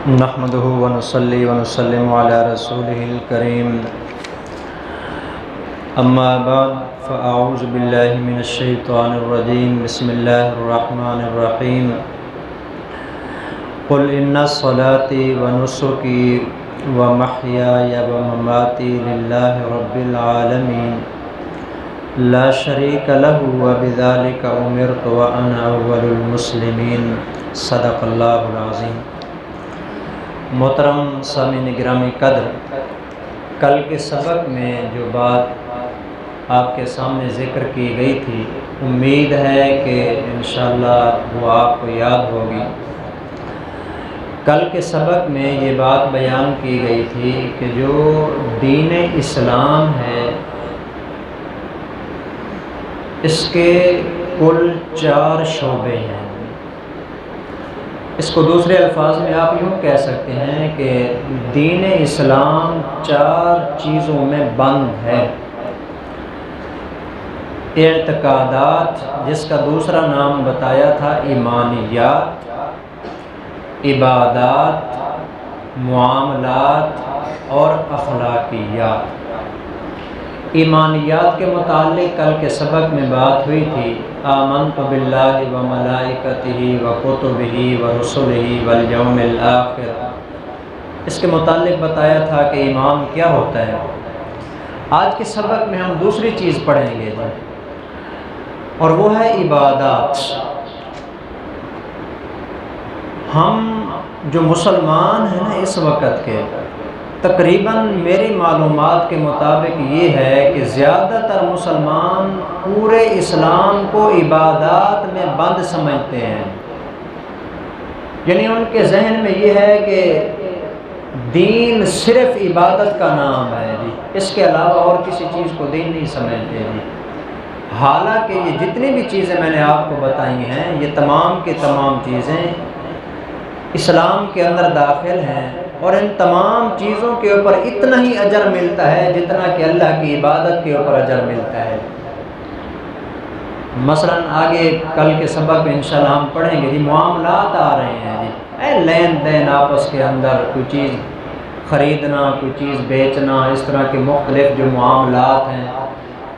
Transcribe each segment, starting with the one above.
نحمده ونصلي ونسلم على رسوله الكريم اما بعد فاعوذ بالله من الشيطان الرجيم بسم الله الرحمن الرحيم قل ان صلاتي ونسكي ومحياي ومماتي لله رب العالمين لا شريك له وبذلك امرت وانا اول المسلمين صدق اللہ العظیم۔ محترم سامعین گرامی قدر، کل کے سبق میں جو بات آپ کے سامنے ذکر کی گئی تھی، امید ہے کہ انشاءاللہ وہ آپ کو یاد ہوگی۔ کل کے سبق میں یہ بات بیان کی گئی تھی کہ جو دین اسلام ہے اس کے کل 4 شعبے ہیں۔ اس کو دوسرے الفاظ میں آپ یوں کہہ سکتے ہیں کہ دین اسلام 4 چیزوں میں بند ہے۔ اعتقادات، جس کا دوسرا نام بتایا تھا ایمانیات، عبادات، معاملات اور اخلاقیات۔ ایمانیات کے متعلق کل کے سبق میں بات ہوئی تھی، آمنت باللہ و ملائکتہ و کتبہ و رسلہ والیوم الآخر۔ اس کے متعلق بتایا تھا کہ ایمان کیا ہوتا ہے۔ آج کے سبق میں ہم دوسری چیز پڑھیں گے اور وہ ہے عبادات۔ ہم جو مسلمان ہیں نا اس وقت کے، تقریباً میری معلومات کے مطابق یہ ہے کہ زیادہ تر مسلمان پورے اسلام کو عبادات میں بند سمجھتے ہیں، یعنی ان کے ذہن میں یہ ہے کہ دین صرف عبادت کا نام ہے جی، اس کے علاوہ اور کسی چیز کو دین نہیں سمجھتے جی۔ حالانکہ یہ جتنی بھی چیزیں میں نے آپ کو بتائی ہیں، یہ تمام کی تمام چیزیں اسلام کے اندر داخل ہیں، اور ان تمام چیزوں کے اوپر اتنا ہی اجر ملتا ہے جتنا کہ اللہ کی عبادت کے اوپر اجر ملتا ہے۔ مثلا آگے کل کے سبق میں انشاءاللہ ہم پڑھیں گے جی، معاملات آ رہے ہیں جی، لین دین آپس کے اندر، کوئی چیز خریدنا، کوئی چیز بیچنا، اس طرح کے مختلف جو معاملات ہیں،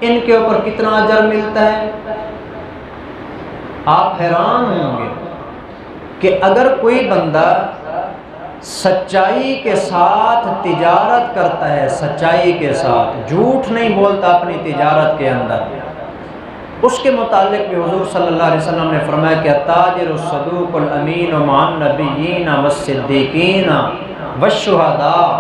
ان کے اوپر کتنا اجر ملتا ہے۔ آپ حیران ہوں گے کہ اگر کوئی بندہ سچائی کے ساتھ تجارت کرتا ہے، سچائی کے ساتھ، جھوٹ نہیں بولتا اپنی تجارت کے اندر، اس کے متعلق بھی حضور صلی اللہ علیہ وسلم نے فرمایا کہ التاجر الصدوق الامین مع النبیین والصدیقین والشہداء۔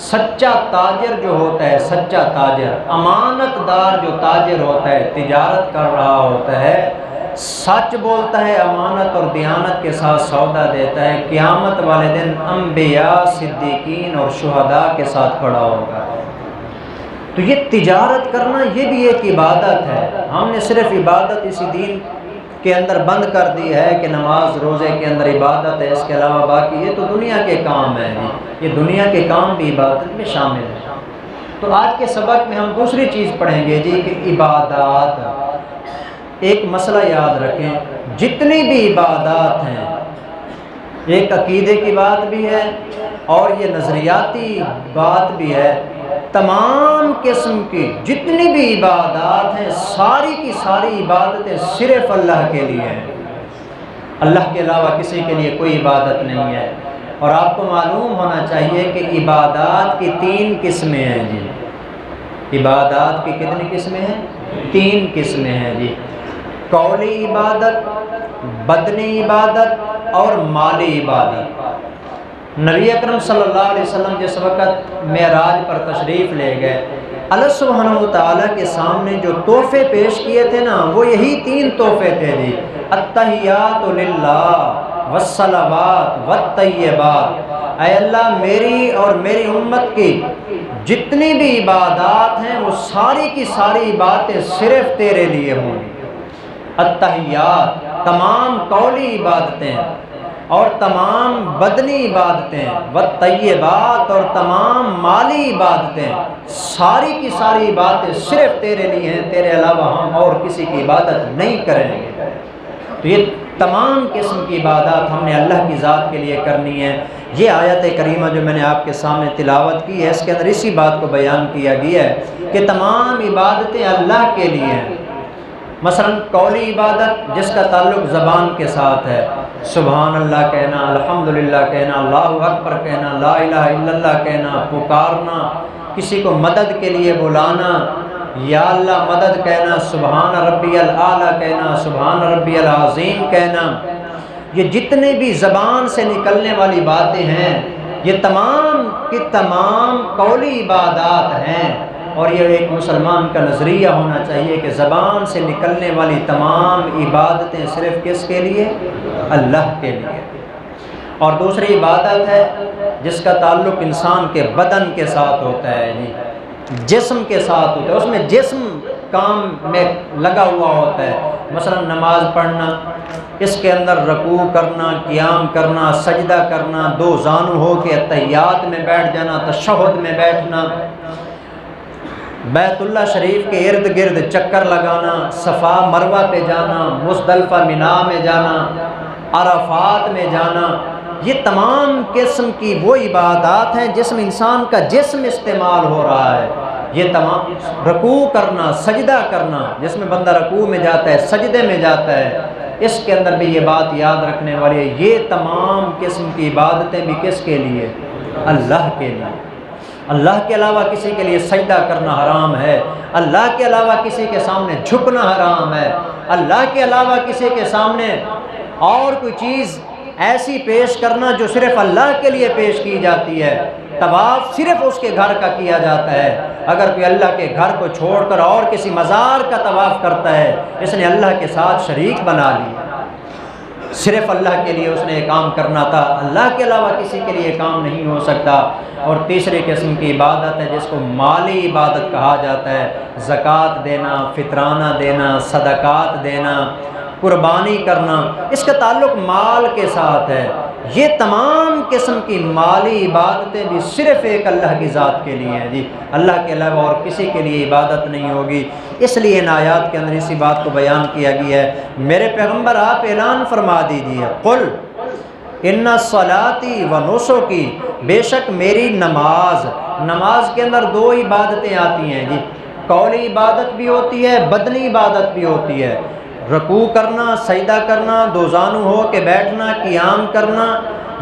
سچا تاجر جو ہوتا ہے، سچا تاجر، امانت دار جو تاجر ہوتا ہے، تجارت کر رہا ہوتا ہے، سچ بولتا ہے، امانت اور دیانت کے ساتھ سودا دیتا ہے، قیامت والے دن انبیاء، صدیقین اور شہداء کے ساتھ کھڑا ہوگا۔ تو یہ تجارت کرنا یہ بھی ایک عبادت ہے۔ ہم نے صرف عبادت اسی دین کے اندر بند کر دی ہے کہ نماز روزے کے اندر عبادت ہے، اس کے علاوہ باقی یہ تو دنیا کے کام ہیں، یہ دنیا کے کام بھی عبادت میں شامل ہیں۔ تو آج کے سبق میں ہم دوسری چیز پڑھیں گے جی کہ عبادات۔ ایک مسئلہ یاد رکھیں، جتنی بھی عبادات ہیں، ایک عقیدے کی بات بھی ہے اور یہ نظریاتی بات بھی ہے، تمام قسم کی جتنی بھی عبادات ہیں، ساری کی ساری عبادتیں صرف اللہ کے لیے ہیں۔ اللہ کے علاوہ کسی کے لیے کوئی عبادت نہیں ہے۔ اور آپ کو معلوم ہونا چاہیے کہ عبادات کی 3 قسمیں ہیں جی۔ عبادات کی کتنی قسمیں ہیں؟ 3 قسمیں ہیں جی۔ قولی عبادت، بدنی عبادت اور مالی عبادت۔ نبی اکرم صلی اللہ علیہ وسلم جس وقت معراج پر تشریف لے گئے، اللہ سبحانہ وتعالیٰ کے سامنے جو تحفے پیش کیے تھے نا، وہ یہی 3 تحفے تھے جی، التحیات للہ والصلوات والطیبات۔ اے اللہ، میری اور میری امت کی جتنی بھی عبادات ہیں وہ ساری کی ساری عبادتیں صرف تیرے لیے ہوں گی۔ التحیات تمام قولی عبادتیں اور تمام بدنی عبادتیں، والطیبات اور تمام مالی عبادتیں، ساری کی ساری عبادتیں صرف تیرے لیے ہیں، تیرے علاوہ ہم اور کسی کی عبادت نہیں کریں گے۔ تو یہ تمام قسم کی عبادات ہم نے اللہ کی ذات کے لیے کرنی ہے۔ یہ آیت کریمہ جو میں نے آپ کے سامنے تلاوت کی ہے، اس کے اندر اسی بات کو بیان کیا گیا ہے کہ تمام عبادتیں اللہ کے لیے ہیں۔ مثلا قولی عبادت جس کا تعلق زبان کے ساتھ ہے، سبحان اللہ کہنا، الحمدللہ کہنا، اللہ اکبر کہنا، لا الہ الا اللہ کہنا، پکارنا، کسی کو مدد کے لیے بلانا، یا اللہ مدد کہنا، سبحان ربی الاعلیٰ کہنا، سبحان ربی العظیم کہنا، یہ جتنے بھی زبان سے نکلنے والی باتیں ہیں یہ تمام کی تمام قولی عبادات ہیں۔ اور یہ ایک مسلمان کا نظریہ ہونا چاہیے کہ زبان سے نکلنے والی تمام عبادتیں صرف کس کے لیے؟ اللہ کے لیے۔ اور دوسری عبادت ہے جس کا تعلق انسان کے بدن کے ساتھ ہوتا ہے، جسم کے ساتھ ہوتا ہے، اس میں جسم کام میں لگا ہوا ہوتا ہے۔ مثلا نماز پڑھنا، اس کے اندر رکوع کرنا، قیام کرنا، سجدہ کرنا، دو زانو ہو کے تحیات میں بیٹھ جانا، تشہد میں بیٹھنا، بیت اللہ شریف کے ارد گرد چکر لگانا، صفا مروہ پہ جانا، مزدلفہ مینا میں جانا، عرفات میں جانا، یہ تمام قسم کی وہ عبادات ہیں جس میں انسان کا جسم استعمال ہو رہا ہے۔ یہ تمام رکوع کرنا، سجدہ کرنا، جس میں بندہ رکوع میں جاتا ہے، سجدے میں جاتا ہے، اس کے اندر بھی یہ بات یاد رکھنے والی ہے، یہ تمام قسم کی عبادتیں بھی کس کے لیے؟ اللہ کے لیے۔ اللہ کے علاوہ کسی کے لیے سجدہ کرنا حرام ہے، اللہ کے علاوہ کسی کے سامنے جھکنا حرام ہے، اللہ کے علاوہ کسی کے سامنے اور کوئی چیز ایسی پیش کرنا جو صرف اللہ کے لیے پیش کی جاتی ہے۔ طواف صرف اس کے گھر کا کیا جاتا ہے۔ اگر کوئی اللہ کے گھر کو چھوڑ کر اور کسی مزار کا طواف کرتا ہے، اس نے اللہ کے ساتھ شریک بنا لیا۔ صرف اللہ کے لیے اس نے یہ کام کرنا تھا، اللہ کے علاوہ کسی کے لیے یہ کام نہیں ہو سکتا۔ اور تیسری قسم کی عبادت ہے جس کو مالی عبادت کہا جاتا ہے، زکوٰۃ دینا، فطرانہ دینا، صدقات دینا، قربانی کرنا، اس کا تعلق مال کے ساتھ ہے۔ یہ تمام قسم کی مالی عبادتیں بھی صرف ایک اللہ کی ذات کے لیے ہیں جی، اللہ کے علاوہ اور کسی کے لیے عبادت نہیں ہوگی۔ اس لیے ان آیات کے اندر اسی بات کو بیان کیا گیا ہے۔ میرے پیغمبر آپ اعلان فرما دیجیے، قل ان صلاتی و نسکی، بے شک میری نماز کے اندر دو عبادتیں آتی ہیں جی، قولی عبادت بھی ہوتی ہے، بدنی عبادت بھی ہوتی ہے۔ رکوع کرنا، سجدہ کرنا، دو زانو ہو کے بیٹھنا، قیام کرنا،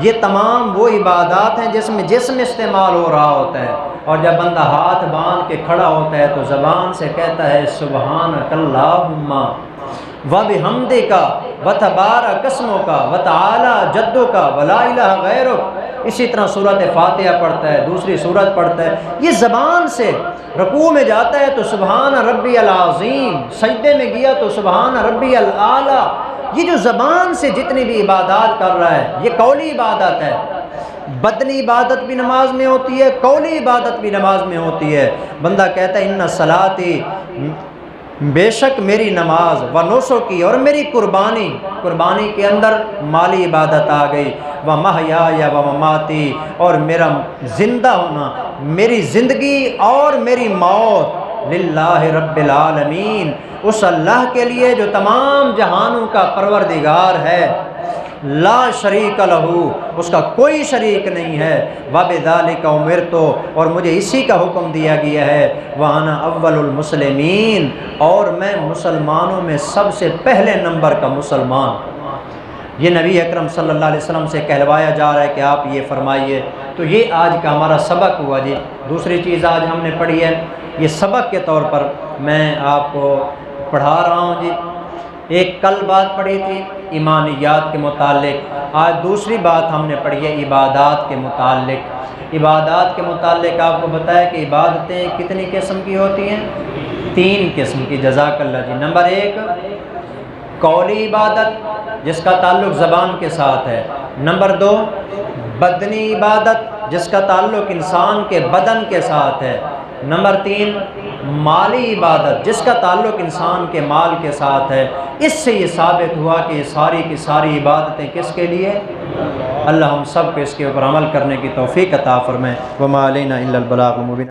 یہ تمام وہ عبادات ہیں جس میں جسم استعمال ہو رہا ہوتا ہے۔ اور جب بندہ ہاتھ باندھ کے کھڑا ہوتا ہے تو زبان سے کہتا ہے سبحانک اللہم وبحمدک وتبارک اسمک وتعالی جدک ولا الہ غیرک۔ اسی طرح سورۃ فاتحہ پڑھتا ہے، دوسری سورت پڑھتا ہے، یہ زبان سے رکوع میں جاتا ہے تو سبحان ربی العظیم، سجدے میں گیا تو سبحان ربی الاعلیٰ۔ یہ جو زبان سے جتنی بھی عبادات کر رہا ہے یہ قولی عبادت ہے۔ بدنی عبادت بھی نماز میں ہوتی ہے، قولی عبادت بھی نماز میں ہوتی ہے۔ بندہ کہتا ہے ان صلاتی، بے شک میری نماز، و نسکی، اور میری قربانی کے اندر مالی عبادت آ گئی، و محیایا و مماتی، اور میرا زندہ ہونا، میری زندگی اور میری موت، للہ رب العالمین، اس اللہ کے لیے جو تمام جہانوں کا پروردگار ہے، لا شریک لہو، اس کا کوئی شریک نہیں ہے، وبذالک امرت، اور مجھے اسی کا حکم دیا گیا ہے، وانا اول المسلمین، اور میں مسلمانوں میں سب سے پہلے نمبر کا مسلمان۔ یہ نبی اکرم صلی اللہ علیہ وسلم سے کہلوایا جا رہا ہے کہ آپ یہ فرمائیے۔ تو یہ آج کا ہمارا سبق ہوا جی۔ دوسری چیز آج ہم نے پڑھی ہے، یہ سبق کے طور پر میں آپ کو پڑھا رہا ہوں جی۔ ایک کل بات پڑھی تھی ایمانیات کے متعلق، آج دوسری بات ہم نے پڑھی ہے عبادات کے متعلق۔ عبادات کے متعلق آپ کو بتایا کہ عبادتیں کتنی قسم کی ہوتی ہیں؟ 3 قسم کی، جزاک اللہ جی۔ نمبر 1 قولی عبادت جس کا تعلق زبان کے ساتھ ہے۔ نمبر 2 بدنی عبادت جس کا تعلق انسان کے بدن کے ساتھ ہے۔ نمبر 3 مالی عبادت جس کا تعلق انسان کے مال کے ساتھ ہے۔ اس سے یہ ثابت ہوا کہ یہ ساری کی ساری عبادتیں کس کے لیے؟ اللہ ہم سب کو اس کے اوپر عمل کرنے کی توفیق عطا فرمائے۔ وما علینا الا البلاغ المبین۔